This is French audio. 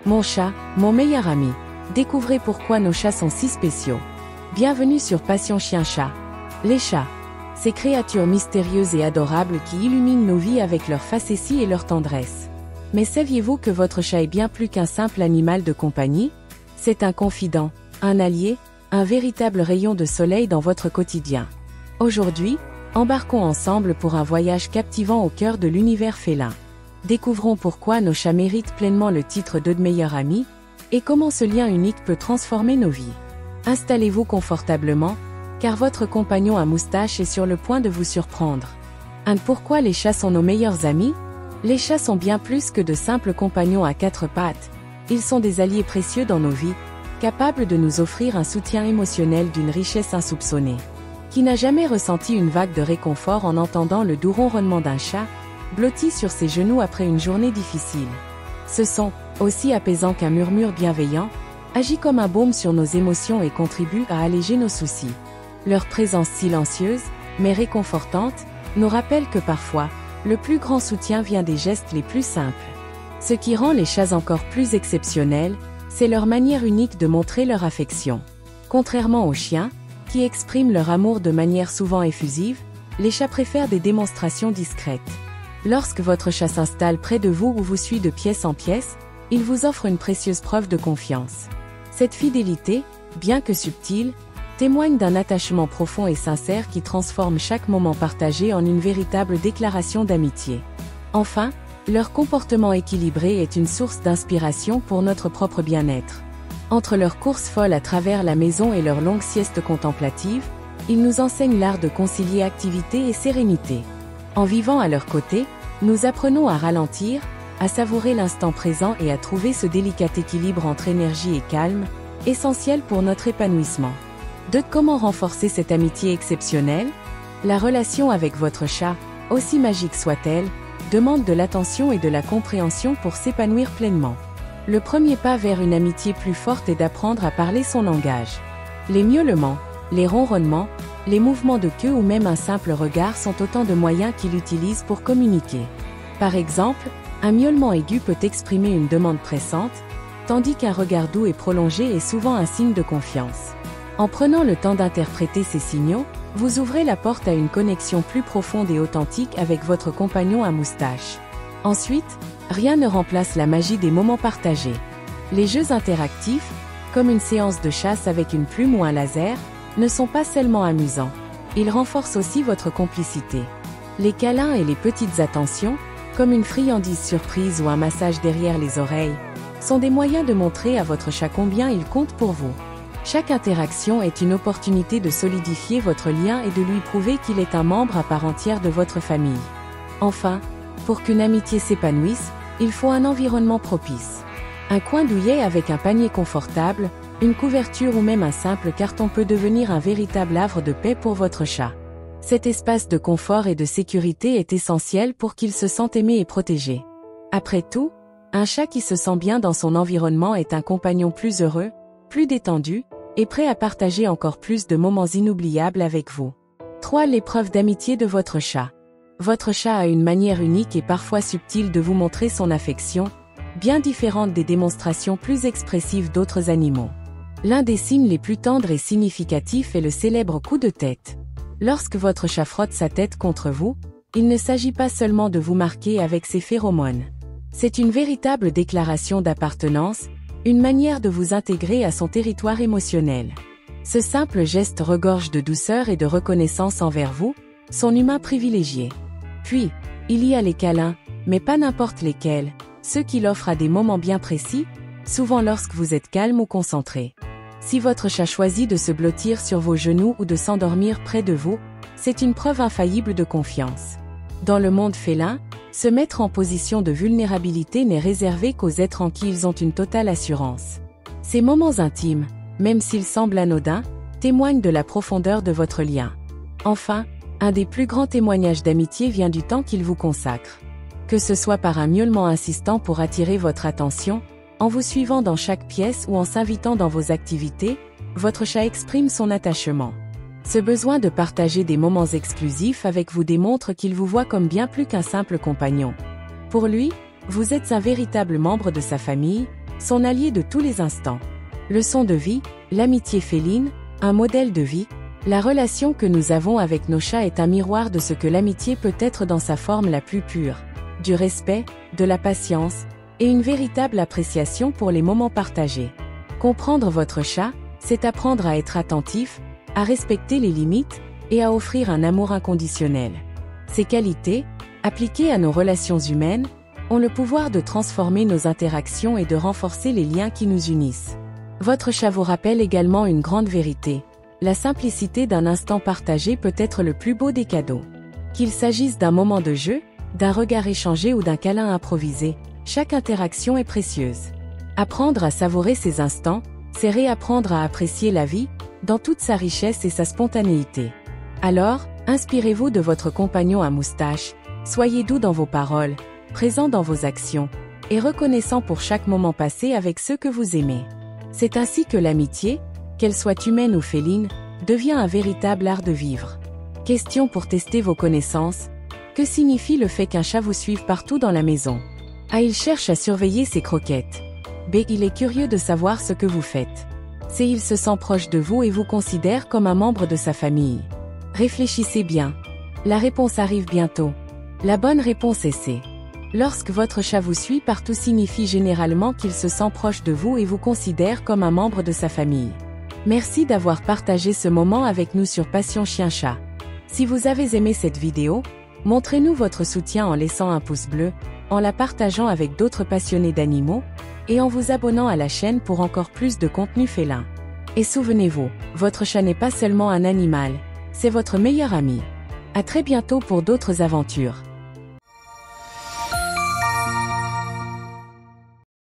Mon chat, mon meilleur ami. Découvrez pourquoi nos chats sont si spéciaux. Bienvenue sur Passion Chien-Chat. Les chats. Ces créatures mystérieuses et adorables qui illuminent nos vies avec leur facétie et leur tendresse. Mais saviez-vous que votre chat est bien plus qu'un simple animal de compagnie? C'est un confident, un allié, un véritable rayon de soleil dans votre quotidien. Aujourd'hui, embarquons ensemble pour un voyage captivant au cœur de l'univers félin. Découvrons pourquoi nos chats méritent pleinement le titre de meilleurs amis, et comment ce lien unique peut transformer nos vies. Installez-vous confortablement, car votre compagnon à moustache est sur le point de vous surprendre. Pourquoi les chats sont nos meilleurs amis? Les chats sont bien plus que de simples compagnons à quatre pattes. Ils sont des alliés précieux dans nos vies, capables de nous offrir un soutien émotionnel d'une richesse insoupçonnée. Qui n'a jamais ressenti une vague de réconfort en entendant le doux ronronnement d'un chat, blotti sur ses genoux après une journée difficile? Ce son, aussi apaisant qu'un murmure bienveillant, agit comme un baume sur nos émotions et contribue à alléger nos soucis. Leur présence silencieuse, mais réconfortante, nous rappelle que parfois, le plus grand soutien vient des gestes les plus simples. Ce qui rend les chats encore plus exceptionnels, c'est leur manière unique de montrer leur affection. Contrairement aux chiens, qui expriment leur amour de manière souvent effusive, les chats préfèrent des démonstrations discrètes. Lorsque votre chat s'installe près de vous ou vous suit de pièce en pièce, il vous offre une précieuse preuve de confiance. Cette fidélité, bien que subtile, témoigne d'un attachement profond et sincère qui transforme chaque moment partagé en une véritable déclaration d'amitié. Enfin, leur comportement équilibré est une source d'inspiration pour notre propre bien-être. Entre leurs courses folles à travers la maison et leurs longues siestes contemplatives, ils nous enseignent l'art de concilier activité et sérénité. En vivant à leur côté, nous apprenons à ralentir, à savourer l'instant présent et à trouver ce délicat équilibre entre énergie et calme, essentiel pour notre épanouissement. Comment renforcer cette amitié exceptionnelle? La relation avec votre chat, aussi magique soit-elle, demande de l'attention et de la compréhension pour s'épanouir pleinement. Le premier pas vers une amitié plus forte est d'apprendre à parler son langage. Les miaulements, les ronronnements, les mouvements de queue ou même un simple regard sont autant de moyens qu'il utilise pour communiquer. Par exemple, un miaulement aigu peut exprimer une demande pressante, tandis qu'un regard doux et prolongé est souvent un signe de confiance. En prenant le temps d'interpréter ces signaux, vous ouvrez la porte à une connexion plus profonde et authentique avec votre compagnon à moustache. Ensuite, rien ne remplace la magie des moments partagés. Les jeux interactifs, comme une séance de chasse avec une plume ou un laser, ne sont pas seulement amusants. Ils renforcent aussi votre complicité. Les câlins et les petites attentions, comme une friandise surprise ou un massage derrière les oreilles, sont des moyens de montrer à votre chat combien il compte pour vous. Chaque interaction est une opportunité de solidifier votre lien et de lui prouver qu'il est un membre à part entière de votre famille. Enfin, pour qu'une amitié s'épanouisse, il faut un environnement propice. Un coin douillet avec un panier confortable, une couverture ou même un simple carton peut devenir un véritable havre de paix pour votre chat. Cet espace de confort et de sécurité est essentiel pour qu'il se sente aimé et protégé. Après tout, un chat qui se sent bien dans son environnement est un compagnon plus heureux, plus détendu, et prêt à partager encore plus de moments inoubliables avec vous. 3. L'épreuve d'amitié de votre chat. Votre chat a une manière unique et parfois subtile de vous montrer son affection, bien différente des démonstrations plus expressives d'autres animaux. L'un des signes les plus tendres et significatifs est le célèbre coup de tête. Lorsque votre chat frotte sa tête contre vous, il ne s'agit pas seulement de vous marquer avec ses phéromones. C'est une véritable déclaration d'appartenance, une manière de vous intégrer à son territoire émotionnel. Ce simple geste regorge de douceur et de reconnaissance envers vous, son humain privilégié. Puis, il y a les câlins, mais pas n'importe lesquels, ceux qu'il offre à des moments bien précis, souvent lorsque vous êtes calme ou concentré. Si votre chat choisit de se blottir sur vos genoux ou de s'endormir près de vous, c'est une preuve infaillible de confiance. Dans le monde félin, se mettre en position de vulnérabilité n'est réservé qu'aux êtres en qui ils ont une totale assurance. Ces moments intimes, même s'ils semblent anodins, témoignent de la profondeur de votre lien. Enfin, un des plus grands témoignages d'amitié vient du temps qu'il vous consacre. Que ce soit par un miaulement insistant pour attirer votre attention, en vous suivant dans chaque pièce ou en s'invitant dans vos activités, votre chat exprime son attachement. Ce besoin de partager des moments exclusifs avec vous démontre qu'il vous voit comme bien plus qu'un simple compagnon. Pour lui, vous êtes un véritable membre de sa famille, son allié de tous les instants. Leçon de vie, l'amitié féline, un modèle de vie. La relation que nous avons avec nos chats est un miroir de ce que l'amitié peut être dans sa forme la plus pure. Du respect, de la patience, et une véritable appréciation pour les moments partagés. Comprendre votre chat, c'est apprendre à être attentif, à respecter les limites, et à offrir un amour inconditionnel. Ces qualités, appliquées à nos relations humaines, ont le pouvoir de transformer nos interactions et de renforcer les liens qui nous unissent. Votre chat vous rappelle également une grande vérité. La simplicité d'un instant partagé peut être le plus beau des cadeaux. Qu'il s'agisse d'un moment de jeu, d'un regard échangé ou d'un câlin improvisé, chaque interaction est précieuse. Apprendre à savourer ces instants, c'est réapprendre à apprécier la vie, dans toute sa richesse et sa spontanéité. Alors, inspirez-vous de votre compagnon à moustache, soyez doux dans vos paroles, présent dans vos actions, et reconnaissant pour chaque moment passé avec ceux que vous aimez. C'est ainsi que l'amitié, qu'elle soit humaine ou féline, devient un véritable art de vivre. Question pour tester vos connaissances. Que signifie le fait qu'un chat vous suive partout dans la maison? A. Il cherche à surveiller ses croquettes. B. Il est curieux de savoir ce que vous faites. C. Il se sent proche de vous et vous considère comme un membre de sa famille. Réfléchissez bien. La réponse arrive bientôt. La bonne réponse est C. Lorsque votre chat vous suit partout signifie généralement qu'il se sent proche de vous et vous considère comme un membre de sa famille. Merci d'avoir partagé ce moment avec nous sur Passion Chien Chat. Si vous avez aimé cette vidéo, montrez-nous votre soutien en laissant un pouce bleu, en la partageant avec d'autres passionnés d'animaux, et en vous abonnant à la chaîne pour encore plus de contenu félin. Et souvenez-vous, votre chat n'est pas seulement un animal, c'est votre meilleur ami. À très bientôt pour d'autres aventures.